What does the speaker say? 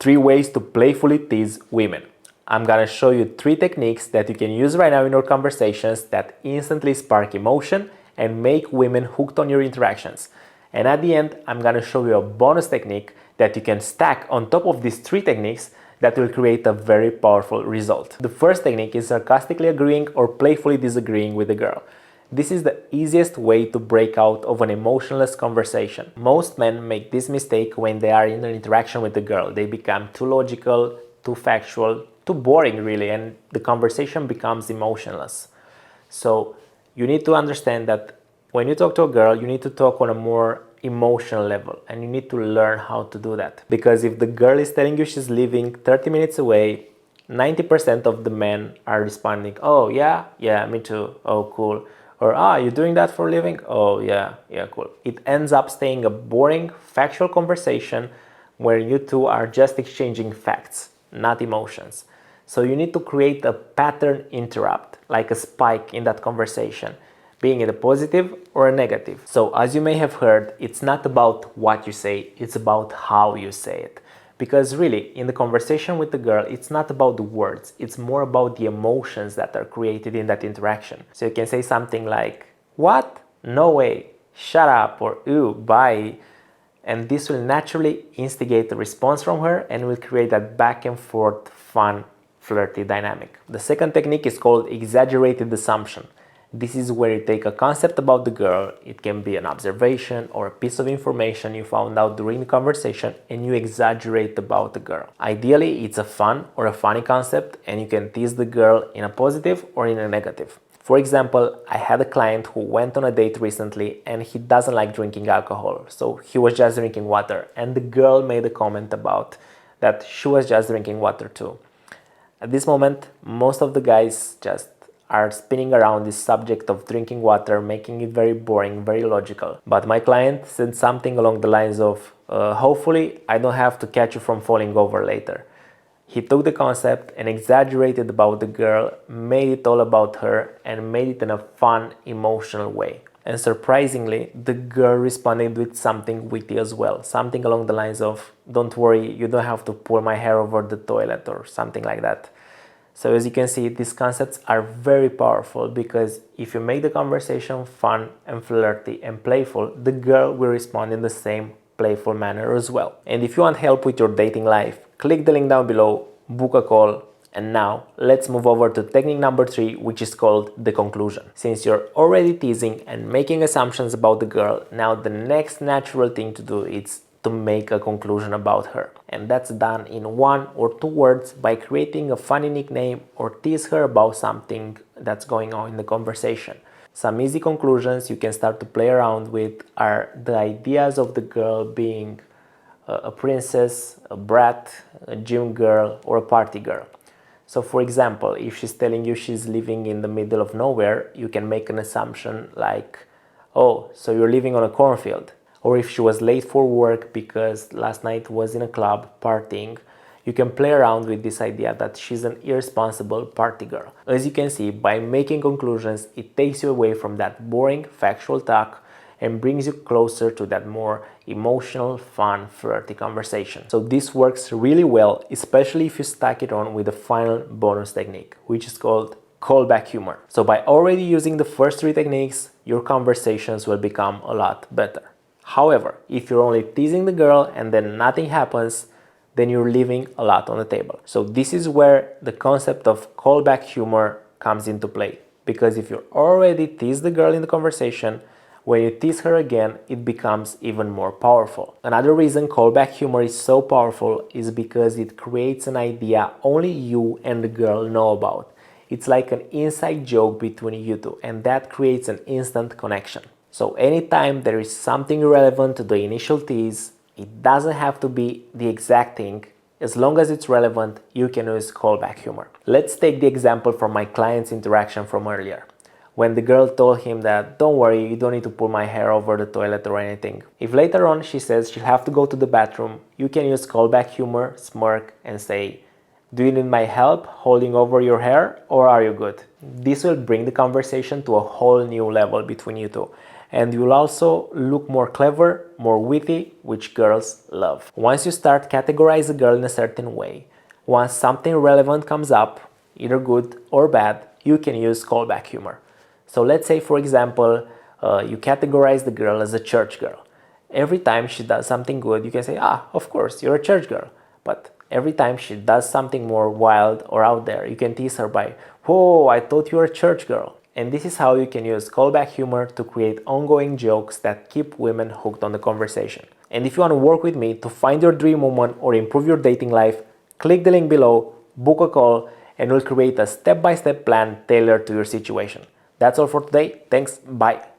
3 ways to playfully tease women. I'm gonna show you 3 techniques that you can use right now in your conversations that instantly spark emotion and make women hooked on your interactions. And at the end, I'm gonna show you a bonus technique that you can stack on top of these 3 techniques that will create a very powerful result. The first technique is sarcastically agreeing or playfully disagreeing with the girl. This is the easiest way to break out of an emotionless conversation. Most men make this mistake when they are in an interaction with the girl. They become too logical, too factual, too boring really, and the conversation becomes emotionless. So you need to understand that when you talk to a girl, you need to talk on a more emotional level, and you need to learn how to do that. Because if the girl is telling you she's living 30 minutes away, 90% of the men are responding, oh yeah, me too, oh cool. Or, you're doing that for a living? Oh, yeah, cool. It ends up staying a boring, factual conversation where you two are just exchanging facts, not emotions. So you need to create a pattern interrupt, like a spike in that conversation, being it a positive or a negative. So as you may have heard, it's not about what you say, it's about how you say it. Because really, in the conversation with the girl, it's not about the words, it's more about the emotions that are created in that interaction. So you can say something like, what? No way, shut up, or ooh, bye. And this will naturally instigate a response from her and will create that back and forth, fun, flirty dynamic. The second technique is called exaggerated assumption. This is where you take a concept about the girl, it can be an observation or a piece of information you found out during the conversation, and you exaggerate about the girl. Ideally, it's a fun or a funny concept, and you can tease the girl in a positive or in a negative. For example, I had a client who went on a date recently and he doesn't like drinking alcohol, so he was just drinking water, and the girl made a comment about that she was just drinking water too. At this moment, most of the guys just are spinning around this subject of drinking water, making it very boring, very logical. But my client said something along the lines of, hopefully I don't have to catch you from falling over later. He took the concept and exaggerated about the girl, made it all about her, and made it in a fun, emotional way. And surprisingly, the girl responded with something witty as well. Something along the lines of, don't worry, you don't have to pull my hair over the toilet, or something like that. So as you can see, these concepts are very powerful, because if you make the conversation fun and flirty and playful, the girl will respond in the same playful manner as well. And if you want help with your dating life, click the link down below, book a call. And now let's move over to technique number 3, which is called the conclusion. Since you're already teasing and making assumptions about the girl, now the next natural thing to do is to make a conclusion about her. And that's done in 1 or 2 words by creating a funny nickname or tease her about something that's going on in the conversation. Some easy conclusions you can start to play around with are the ideas of the girl being a princess, a brat, a gym girl, or a party girl. So for example, if she's telling you she's living in the middle of nowhere, you can make an assumption like, oh, so you're living on a cornfield. Or if she was late for work because last night was in a club partying, you can play around with this idea that she's an irresponsible party girl. As you can see, by making conclusions, it takes you away from that boring, factual talk and brings you closer to that more emotional, fun, flirty conversation. So this works really well, especially if you stack it on with the final bonus technique, which is called callback humor. So by already using the first 3 techniques, your conversations will become a lot better. However, if you're only teasing the girl and then nothing happens, then you're leaving a lot on the table. So this is where the concept of callback humor comes into play. Because if you already tease the girl in the conversation, when you tease her again, it becomes even more powerful. Another reason callback humor is so powerful is because it creates an idea only you and the girl know about. It's like an inside joke between you two, and that creates an instant connection. So anytime there is something relevant to the initial tease, it doesn't have to be the exact thing. As long as it's relevant, you can use callback humor. Let's take the example from my client's interaction from earlier, when the girl told him that, don't worry, you don't need to pull my hair over the toilet or anything. If later on she says she'll have to go to the bathroom, you can use callback humor, smirk, and say, do you need my help holding over your hair, or are you good? This will bring the conversation to a whole new level between you two. and you'll also look more clever, more witty, which girls love. Once you start categorize a girl in a certain way, once something relevant comes up, either good or bad, you can use callback humor. So let's say, for example, you categorize the girl as a church girl. Every time she does something good, you can say, of course, you're a church girl. But every time she does something more wild or out there, you can tease her by, whoa, I thought you were a church girl. And this is how you can use callback humor to create ongoing jokes that keep women hooked on the conversation. And if you want to work with me to find your dream woman or improve your dating life, click the link below, book a call, and we'll create a step-by-step plan tailored to your situation. That's all for today. Thanks. Bye.